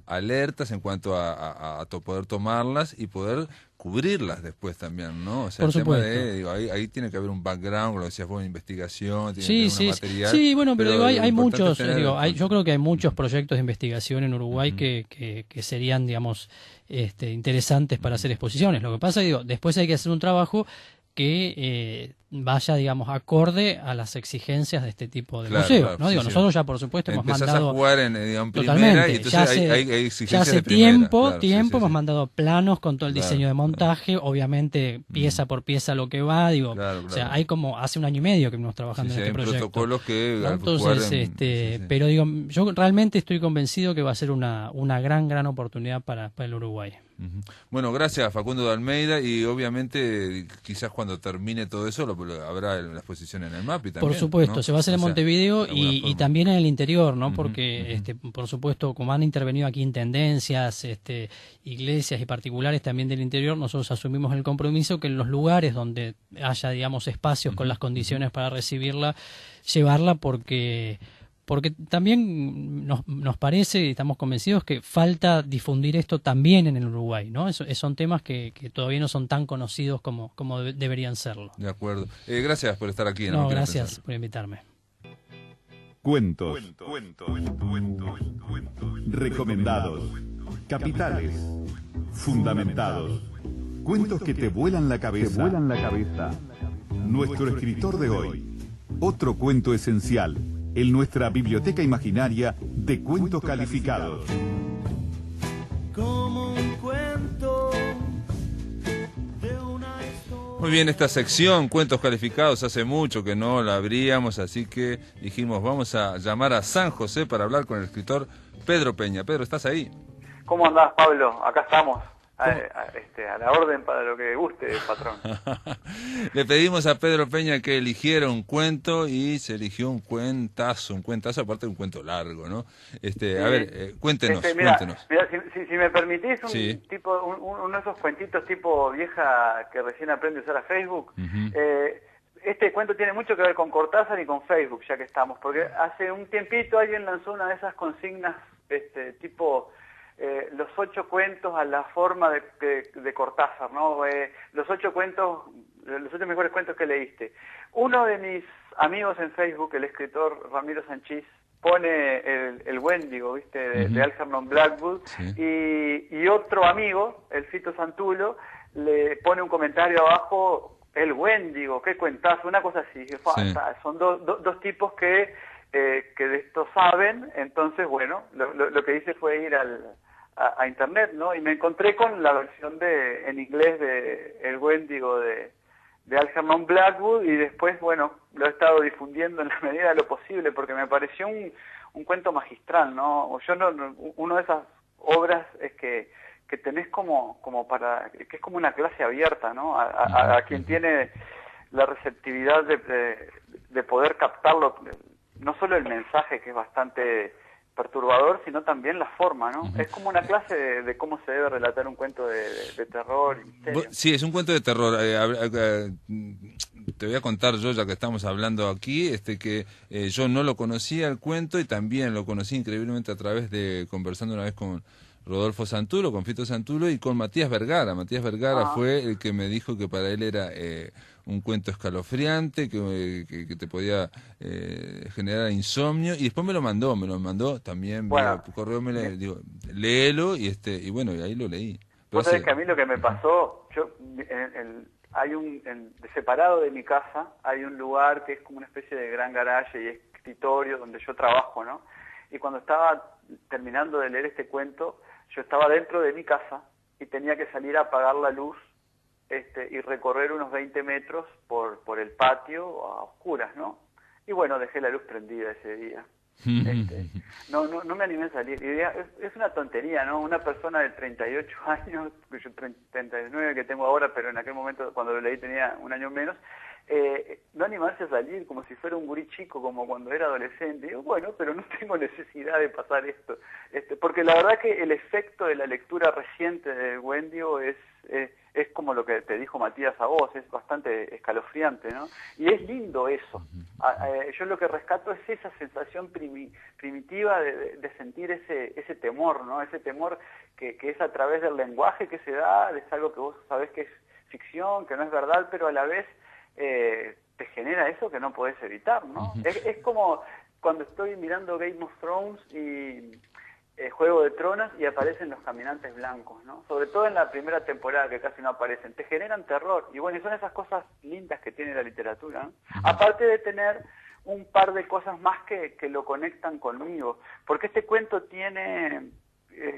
S1: alertas en cuanto a poder tomarlas y poder cubrirlas después también, ¿no? O sea,
S2: por
S1: el tema
S2: supuesto.
S1: ahí tiene que haber un background, lo decías vos, investigación, tiene que haber un material.
S2: Sí, bueno, pero hay muchos, yo creo que hay muchos proyectos de investigación en Uruguay que serían, digamos, interesantes para hacer exposiciones. Lo que pasa, después hay que hacer un trabajo que vaya, digamos, acorde a las exigencias de este tipo de
S1: Claro,
S2: museos,
S1: claro,
S2: ¿no?
S1: sí,
S2: Digo,
S1: sí.
S2: nosotros ya, por supuesto, hemos
S1: Empezás
S2: mandado...
S1: a jugar en primera
S2: Totalmente,
S1: y entonces
S2: ya hace,
S1: hay
S2: ya
S1: exigencias
S2: hace
S1: de primera.
S2: tiempo,
S1: Claro, sí, sí,
S2: hemos
S1: sí.
S2: mandado planos con todo el
S1: Claro,
S2: diseño de
S1: claro.
S2: montaje, obviamente pieza por pieza lo que va, digo,
S1: Claro,
S2: o sea,
S1: claro.
S2: hay como hace un año y medio que venimos
S1: Sí,
S2: trabajando
S1: sí,
S2: en
S1: hay
S2: este proyecto,
S1: protocolos que
S2: ¿no?
S1: al jugar
S2: Entonces,
S1: sí, sí.
S2: pero digo, yo realmente estoy convencido que va a ser una gran oportunidad para el Uruguay.
S1: Ujú. Bueno, gracias Facundo de Almeida y obviamente quizás cuando termine todo eso habrá la exposición en el MAPI también,
S2: Por supuesto,
S1: ¿no?
S2: se va a hacer
S1: O
S2: en
S1: sea,
S2: Montevideo
S1: de alguna
S2: y
S1: forma.
S2: también en el interior, ¿no?
S1: Ujú,
S2: Porque,
S1: ujú.
S2: por supuesto, como han intervenido aquí intendencias, iglesias y particulares también del interior, nosotros asumimos el compromiso que en los lugares donde haya, digamos, espacios con
S1: Ujú,
S2: las condiciones para recibirla, llevarla porque también nos parece y estamos convencidos que falta difundir esto también en el Uruguay, ¿no? Son temas que todavía no son tan conocidos como deberían serlo.
S1: de acuerdo. Gracias por estar aquí en La
S2: No,
S1: Máquina de
S2: gracias
S1: Pensar.
S2: por invitarme.
S3: Cuentos. Recomendados. Capitales. Fundamentados. Cuentos que te vuelan la cabeza. Nuestro escritor de hoy. Otro cuento esencial en nuestra biblioteca imaginaria de cuentos calificados.
S4: Como un cuento de una historia.
S1: Muy bien, esta sección, Cuentos Calificados, hace mucho que no la abríamos, así que dijimos, vamos a llamar a San José para hablar con el escritor Pedro Peña. Pedro, ¿estás ahí?
S5: ¿Cómo andás, Pablo? Acá estamos, a la orden para lo que guste, patrón.
S1: Le pedimos a Pedro Peña que eligiera un cuento y se eligió un cuentazo, aparte de un cuento largo, ¿no? A ver, cuéntenos,
S5: Mira,
S1: cuéntenos.
S5: si me permitís,
S1: Sí.
S5: uno de esos cuentitos tipo vieja que recién aprende a usar a Facebook.
S1: Ujú.
S5: Este cuento tiene mucho que ver con Cortázar y con Facebook, ya que estamos, porque hace un tiempito alguien lanzó una de esas consignas, tipo los 8 cuentos a la forma de Cortázar, ¿no? Los 8 mejores cuentos que leíste. Uno de mis amigos en Facebook, el escritor Ramiro Sanchís, pone el Wendigo, ¿viste? De Algernon Blackwood,
S1: Sí.
S5: y otro amigo, el Fito Santulo, le pone un comentario abajo, el Wendigo, qué cuentazo, una cosa así.
S1: Sí.
S5: Son dos tipos que de esto saben, entonces, bueno, lo que hice fue ir a internet, ¿no? Y me encontré con la versión en inglés de El Wendigo de Algernon Blackwood, y después, bueno, lo he estado difundiendo en la medida de lo posible, porque me pareció un cuento magistral, ¿no? Una de esas obras es que tenés como para, que es como una clase abierta, ¿no? A quien tiene la receptividad de poder captarlo, no solo el mensaje, que es bastante perturbador, sino también la forma, ¿no? Es como una clase de cómo se debe relatar un cuento de terror y misterio.
S1: Sí, es un cuento de terror. Te voy a contar yo, ya que estamos hablando aquí, que yo no lo conocía el cuento y también lo conocí increíblemente a través de conversando una vez con Rodolfo Santulo, con Fito Santulo y con Matías Vergara. Matías Vergara fue el que me dijo que para él era un cuento escalofriante, que te podía generar insomnio, y después me lo mandó también
S5: Bueno,
S1: vía correo, digo, léelo, y bueno, y ahí lo leí. Pero
S5: Vos sabés que a mí lo que me pasó, separado de mi casa, hay un lugar que es como una especie de gran garaje y escritorio donde yo trabajo, ¿no? Y cuando estaba terminando de leer este cuento, yo estaba dentro de mi casa y tenía que salir a apagar la luz y recorrer unos 20 metros por el patio a oscuras, ¿no? Y bueno, dejé la luz prendida ese día. No me animé a salir. Y es una tontería, ¿no? Una persona de 38 años, yo 39 que tengo ahora, pero en aquel momento cuando lo leí tenía un año menos, no animarse a salir como si fuera un gurí chico, como cuando era adolescente. Y digo, bueno, pero no tengo necesidad de pasar esto. Porque la verdad que el efecto de la lectura reciente de Wendigo es como lo que te dijo Matías a vos, es bastante escalofriante, ¿no? Y es lindo eso. Yo lo que rescato es esa sensación primitiva de sentir ese temor, ¿no? Ese temor que es a través del lenguaje que se da, es algo que vos sabés que es ficción, que no es verdad, pero a la vez te genera eso que no podés evitar, ¿no? Es como cuando estoy mirando Game of Thrones y Juego de Tronos y aparecen los caminantes blancos, ¿no? Sobre todo en la primera temporada, que casi no aparecen. Te generan terror. Y bueno, y son esas cosas lindas que tiene la literatura, ¿no? Aparte de tener un par de cosas más que lo conectan conmigo. Porque este cuento tiene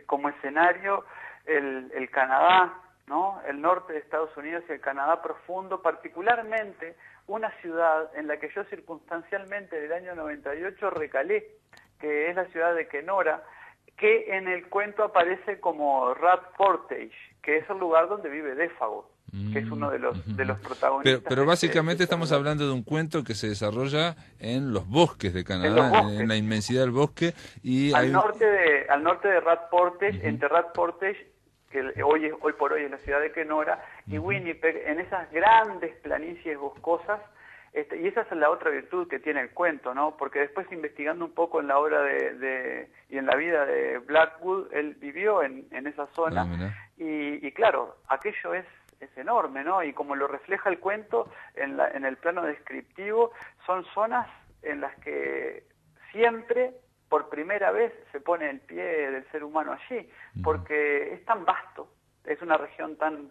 S5: como escenario el Canadá, ¿no? El norte de Estados Unidos y el Canadá profundo, particularmente una ciudad en la que yo circunstancialmente del año 98 recalé, que es la ciudad de Kenora, que en el cuento aparece como Rat Portage, que es el lugar donde vive Défago, que es uno de los protagonistas.
S1: Pero básicamente estamos hablando de un cuento que se desarrolla en los bosques de Canadá, en la inmensidad del bosque. Y
S5: al norte de Rat Portage, entre Rat Portage, que hoy por hoy es la ciudad de Kenora, y Winnipeg, en esas grandes planicies boscosas. Y esa es la otra virtud que tiene el cuento, ¿no? Porque después, investigando un poco en la obra y en la vida de Blackwood, él vivió en esa zona, y claro, aquello es enorme, ¿no? Y como lo refleja el cuento en el plano descriptivo, son zonas en las que siempre, por primera vez, se pone el pie del ser humano allí, porque es tan vasto, es una región tan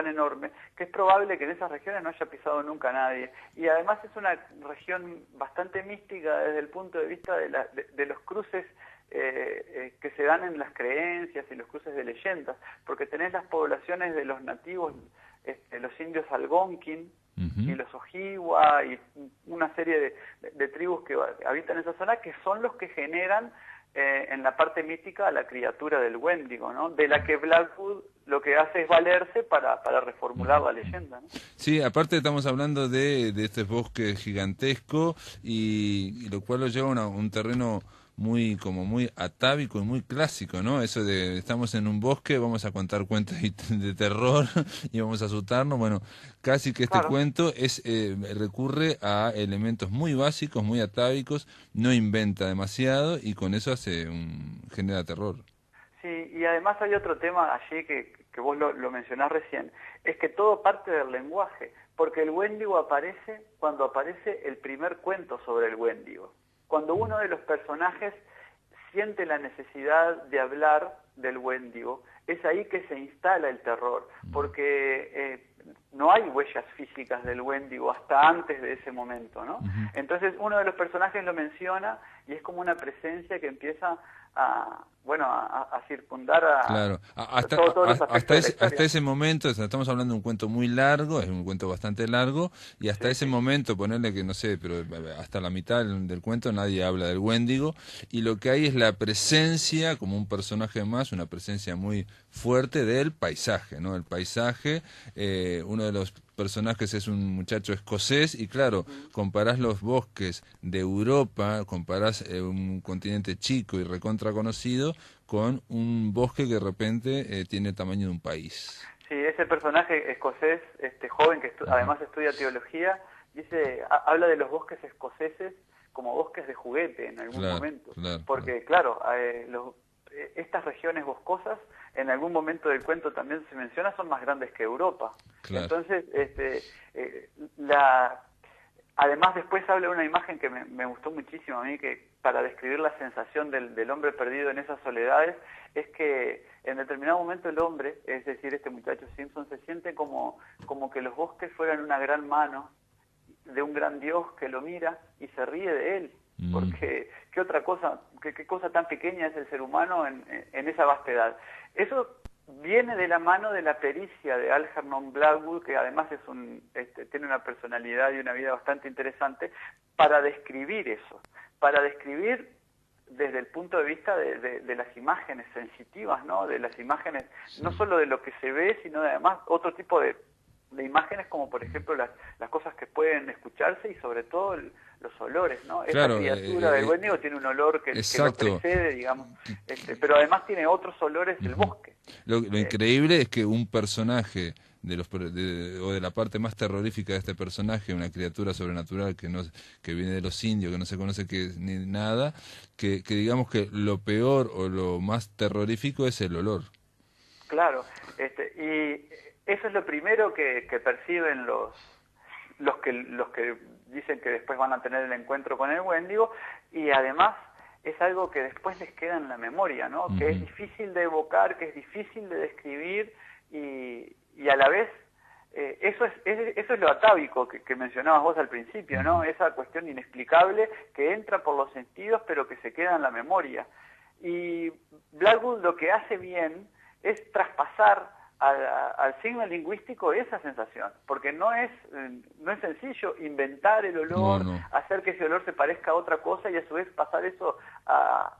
S5: enorme, que es probable que en esas regiones no haya pisado nunca nadie. Y además es una región bastante mística desde el punto de vista de los cruces que se dan en las creencias y los cruces de leyendas, porque tenés las poblaciones de los nativos, los indios algonquin y los Ojibwa y una serie de tribus que habitan esa zona, que son los que generan en la parte mística a la criatura del Wendigo, ¿no? De la que Blackwood lo que hace es valerse para reformular la leyenda, ¿no?
S1: Sí, aparte estamos hablando de este bosque gigantesco y lo cual lo lleva a un terreno muy atávico y muy clásico, ¿no? Eso de estamos en un bosque, vamos a contar cuentos de terror y vamos a asustarnos. Bueno, casi que este cuento recurre a elementos muy básicos, muy atávicos, no inventa demasiado y con eso genera terror.
S5: Sí, y además hay otro tema allí que vos lo mencionás recién, es que todo parte del lenguaje, porque el Wendigo aparece cuando aparece el primer cuento sobre el Wendigo. Cuando uno de los personajes siente la necesidad de hablar del Wendigo, es ahí que se instala el terror, porque no hay huellas físicas del Wendigo hasta antes de ese momento, ¿no? Entonces uno de los personajes lo menciona y es como una presencia que empieza a circundar
S1: hasta ese momento. Estamos hablando de un cuento muy largo, es un cuento bastante largo, y hasta ese momento, ponerle que no sé, pero hasta la mitad del cuento nadie habla del Wendigo, y lo que hay es la presencia, como un personaje más, una presencia muy fuerte del paisaje, ¿no? El paisaje, uno de los personajes es un muchacho escocés, y claro, comparás los bosques de Europa, comparás un continente chico y recontra conocido con un bosque que de repente tiene el tamaño de un país.
S5: Sí, ese personaje escocés, joven que además estudia teología, habla de los bosques escoceses como bosques de juguete en algún momento, porque claro, estas regiones boscosas en algún momento del cuento también se menciona, son más grandes que Europa. Entonces, además después habla de una imagen que me gustó muchísimo a mí, que para describir la sensación del hombre perdido en esas soledades, es que en determinado momento el hombre, es decir, este muchacho Simpson, se siente como que los bosques fueran una gran mano de un gran Dios que lo mira y se ríe de él. Porque qué cosa tan pequeña es el ser humano en esa vastedad. Eso viene de la mano de la pericia de Algernon Blackwood, que además tiene una personalidad y una vida bastante interesante, para describir eso, para describir desde el punto de vista de las imágenes sensitivas, ¿no? De las imágenes, no solo de lo que se ve, sino además otro tipo de imágenes, como por ejemplo las cosas que pueden escucharse y sobre todo los olores, ¿no? Esta criatura del Wendigo tiene un olor que lo precede, digamos, pero además tiene otros olores del bosque.
S1: Lo increíble es que un personaje o de la parte más terrorífica de este personaje, una criatura sobrenatural que viene de los indios, que no se conoce ni nada, que digamos que lo peor o lo más terrorífico es el olor.
S5: Claro, y eso es lo primero que perciben los que dicen que después van a tener el encuentro con el Wendigo, y además es algo que después les queda en la memoria, ¿no? Que es difícil de evocar, que es difícil de describir y a la vez eso es lo atávico que mencionabas vos al principio, ¿no? Esa cuestión inexplicable que entra por los sentidos pero que se queda en la memoria. Y Blackwood lo que hace bien es traspasar al signo lingüístico esa sensación, porque no es sencillo inventar el olor, hacer que ese olor se parezca a otra cosa y a su vez pasar eso a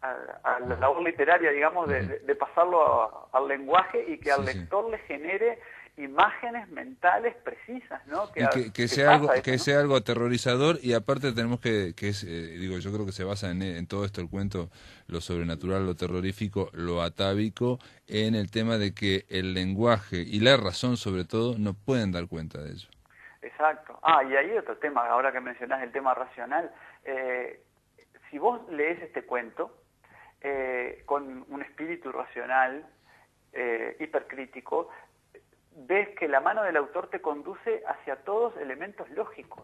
S5: la labor literaria, digamos, de pasarlo al lenguaje y que al lector le genere imágenes mentales precisas, ¿no?
S1: Que sea algo aterrorizador, y aparte tenemos digo, yo creo que se basa en todo esto, el cuento, lo sobrenatural, lo terrorífico, lo atávico, en el tema de que el lenguaje y la razón, sobre todo, no pueden dar cuenta de ello.
S5: Exacto. Y hay otro tema, ahora que mencionás el tema racional. Si vos lees este cuento con un espíritu racional, hipercrítico, ves que la mano del autor te conduce hacia todos elementos lógicos.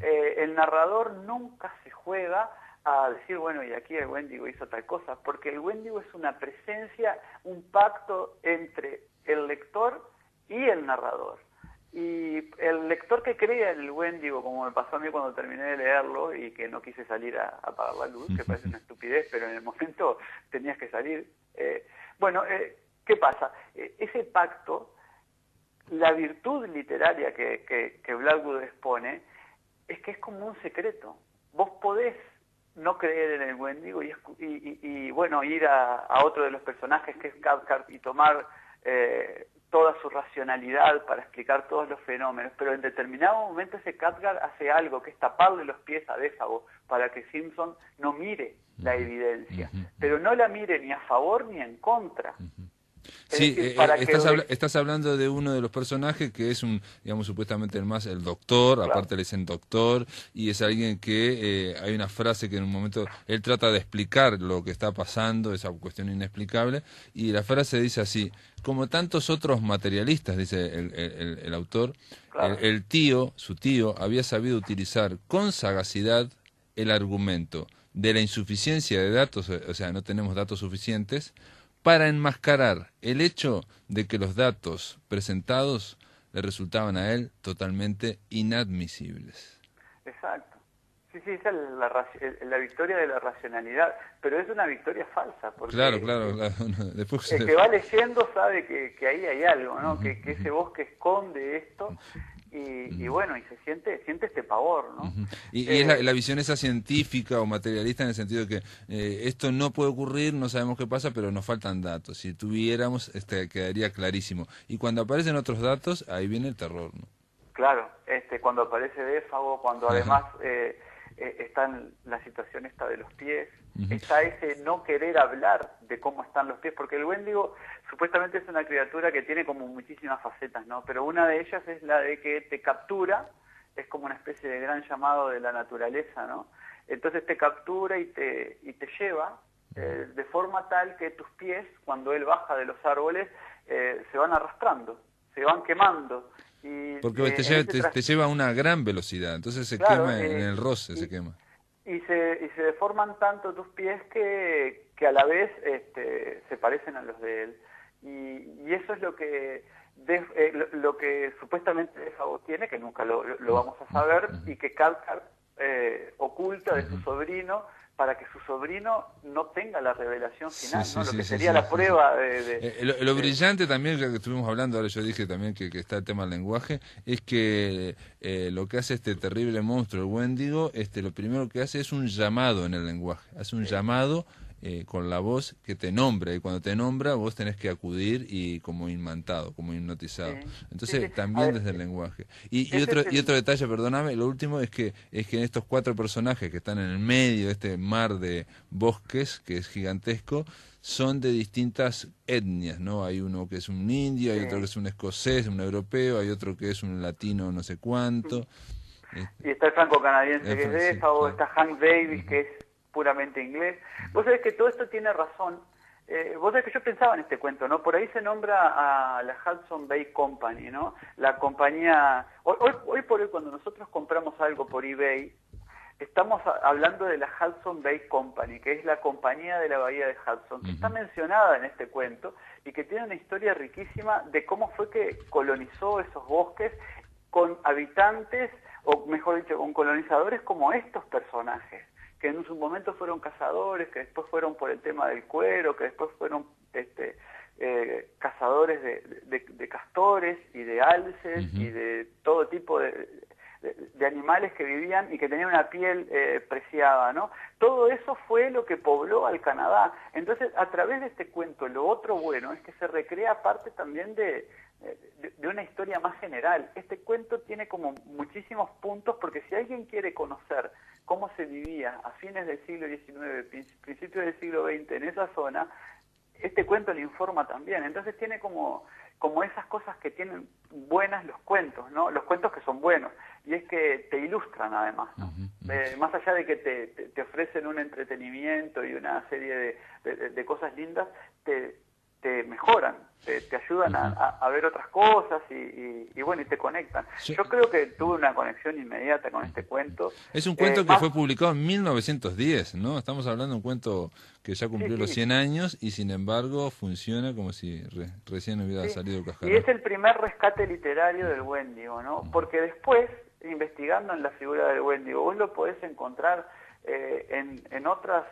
S5: El narrador nunca se juega a decir, bueno, y aquí el Wendigo hizo tal cosa, porque el Wendigo es una presencia, un pacto entre el lector y el narrador. Y el lector que crea en el Wendigo, como me pasó a mí cuando terminé de leerlo y que no quise salir a apagar la luz, que parece una estupidez, pero en el momento tenías que salir. ¿Qué pasa? Ese pacto, la virtud literaria que Blackwood expone, es que es como un secreto. Vos podés no creer en el Wendigo y bueno, ir a otro de los personajes que es Cathcart y tomar toda su racionalidad para explicar todos los fenómenos, pero en determinado momento ese Cathcart hace algo que es taparle los pies a Défago para que Simpson no mire la evidencia, pero no la mire ni a favor ni en contra.
S1: Sí, estás hablando de uno de los personajes que es digamos, supuestamente el doctor, claro. Aparte le dicen doctor, y es alguien que hay una frase que en un momento él trata de explicar lo que está pasando, esa cuestión inexplicable, y la frase dice así: como tantos otros materialistas, dice el autor, claro. Su tío, había sabido utilizar con sagacidad el argumento de la insuficiencia de datos, o sea, no tenemos datos suficientes, para enmascarar el hecho de que los datos presentados le resultaban a él totalmente inadmisibles.
S5: Exacto. Sí, esa es la victoria de la racionalidad, pero es una victoria falsa. Porque
S1: claro. Después
S5: el que va leyendo sabe que ahí hay algo, ¿no? Que ese bosque esconde esto. Y bueno, y se siente este pavor, ¿no?
S1: Y es la visión esa científica o materialista, en el sentido de que esto no puede ocurrir, no sabemos qué pasa, pero nos faltan datos. Si tuviéramos, quedaría clarísimo. Y cuando aparecen otros datos, ahí viene el terror, ¿no?
S5: Claro, cuando aparece Défago, cuando además está en la situación esta de los pies, está ese no querer hablar de cómo están los pies, porque el Wendigo supuestamente es una criatura que tiene como muchísimas facetas, ¿no? Pero una de ellas es la de que te captura, es como una especie de gran llamado de la naturaleza, ¿no? Entonces te captura y te lleva de forma tal que tus pies, cuando él baja de los árboles, se van arrastrando, se van quemando.
S1: Porque te lleva a una gran velocidad, entonces se quema en el roce, se quema.
S5: Y se deforman tanto tus pies que a la vez se parecen a los de él. Y eso es lo que supuestamente Défago tiene, que nunca lo vamos a saber, y que Cathcart oculta de su sobrino, para que su sobrino no tenga la revelación final, ¿no? Lo que sería la prueba de...
S1: Lo brillante también, ya que estuvimos hablando, ahora yo dije también que está el tema del lenguaje, es que lo que hace este terrible monstruo, el Wendigo, lo primero que hace es un llamado en el lenguaje, hace un llamado con la voz que te nombra, y cuando te nombra vos tenés que acudir y como inmantado, como hipnotizado. Entonces también desde el lenguaje. Y otro detalle, perdóname, lo último es que en estos 4 personajes que están en el medio de este mar de bosques, que es gigantesco, son de distintas etnias, ¿no? Hay uno que es un indio, hay otro que es un escocés, un europeo, hay otro que es un latino no sé cuánto.
S5: Y está el franco-canadiense que es Défago, está Hank Davis, que es puramente inglés. Vos sabés que todo esto tiene razón. Vos sabés que yo pensaba en este cuento, ¿no? Por ahí se nombra a la Hudson Bay Company, ¿no? La compañía... Hoy por hoy, cuando nosotros compramos algo por eBay, Estamos hablando de la Hudson Bay Company, que es la compañía de la bahía de Hudson, que está mencionada en este cuento y que tiene una historia riquísima de cómo fue que colonizó esos bosques con habitantes, o mejor dicho, con colonizadores como estos personajes, que en su momento fueron cazadores, que después fueron por el tema del cuero, que después fueron cazadores de castores y de alces y de todo tipo de animales que vivían y que tenían una piel preciada, ¿no? Todo eso fue lo que pobló al Canadá. Entonces, a través de este cuento, lo otro bueno es que se recrea parte también de una historia más general. Este cuento tiene como muchísimos puntos, porque si alguien quiere conocer cómo se vivía a fines del siglo XIX, principios del siglo XX en esa zona, este cuento le informa también. Entonces tiene como esas cosas que tienen buenas los cuentos, ¿no? Los cuentos que son buenos, y es que te ilustran además, ¿no? Más allá de que te ofrecen un entretenimiento y una serie de cosas lindas, te mejoran, te ayudan a ver otras cosas y bueno, y te conectan. Yo creo que tuve una conexión inmediata con este cuento.
S1: Es un cuento que fue publicado en 1910, ¿no? Estamos hablando de un cuento que ya cumplió los 100 años y sin embargo funciona como si recién hubiera salido el cascarón.
S5: Y es el primer rescate literario del Wendigo, ¿no? Porque después, investigando en la figura del Wendigo, vos lo podés encontrar en otras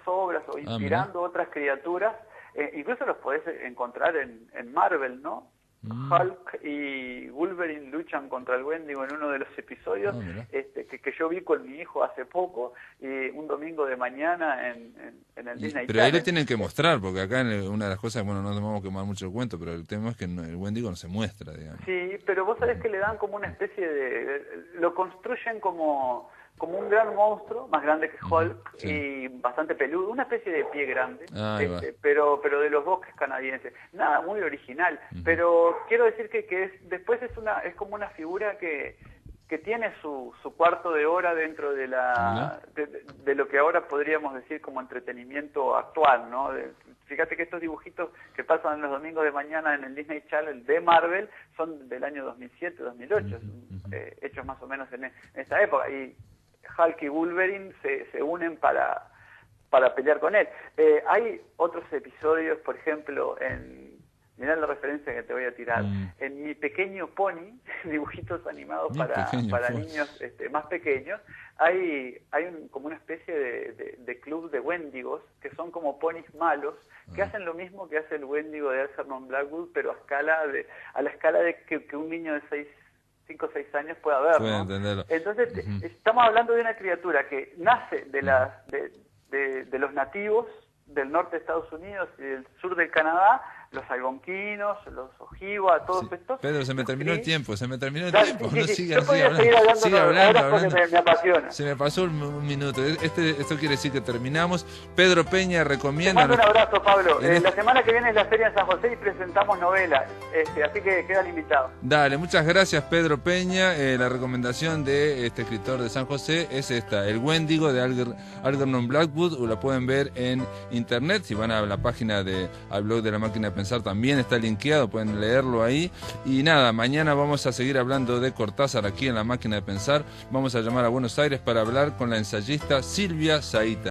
S5: obras o inspirando otras criaturas. Incluso los podés encontrar en Marvel, ¿no? Hulk y Wolverine luchan contra el Wendigo en uno de los episodios que yo vi con mi hijo hace poco, un domingo de mañana en el Disney
S1: Pero ahí
S5: Channel.
S1: le tienen que mostrar, porque acá una de las cosas, bueno, no nos vamos a quemar mucho el cuento, pero el tema es que el Wendigo no se muestra, digamos.
S5: Sí, pero vos sabés que le dan como una especie lo construyen como un gran monstruo, más grande que Hulk, y bastante peludo, una especie de pie grande, pero de los bosques canadienses. Nada muy original, pero quiero decir que después es como una figura que tiene su cuarto de hora dentro de de lo que ahora podríamos decir como entretenimiento actual, ¿no? Fíjate que estos dibujitos que pasan los domingos de mañana en el Disney Channel de Marvel son del año 2007, 2008, hechos más o menos en esa época, y Hulk y Wolverine se unen para pelear con él. Hay otros episodios, por ejemplo, mirá la referencia que te voy a tirar, en Mi Pequeño Pony, dibujitos animados para niños más pequeños, hay como una especie de club de Wendigos, que son como ponis malos, que hacen lo mismo que hace el Wendigo de Algernon Blackwood, pero a la escala de que un niño de 5 o 6 años pueda ver, ¿no?
S1: Entenderlo.
S5: Entonces, estamos hablando de una criatura que nace de los nativos del norte de Estados Unidos y del sur del Canadá, los algonquinos, los ojivas, todos estos.
S1: Pedro, se me terminó el tiempo,
S5: Dale,
S1: no siga
S5: hablando
S1: hablando.
S5: Me apasiona.
S1: Se me pasó un minuto. Esto quiere decir que terminamos. Pedro Peña recomienda.
S5: Te mando un abrazo, Pablo. La semana que viene es la feria en San José y presentamos novelas, así que quedan invitados.
S1: Dale, muchas gracias, Pedro Peña. La recomendación de este escritor de San José es esta, El Wendigo de Algernon Blackwood. La pueden ver en internet. Si van a la página al blog de La Máquina de Pensar, también está linkeado, pueden leerlo ahí. Y nada, mañana vamos a seguir hablando de Cortázar aquí en La Máquina de Pensar. Vamos a llamar a Buenos Aires para hablar con la ensayista Silvia Zaita.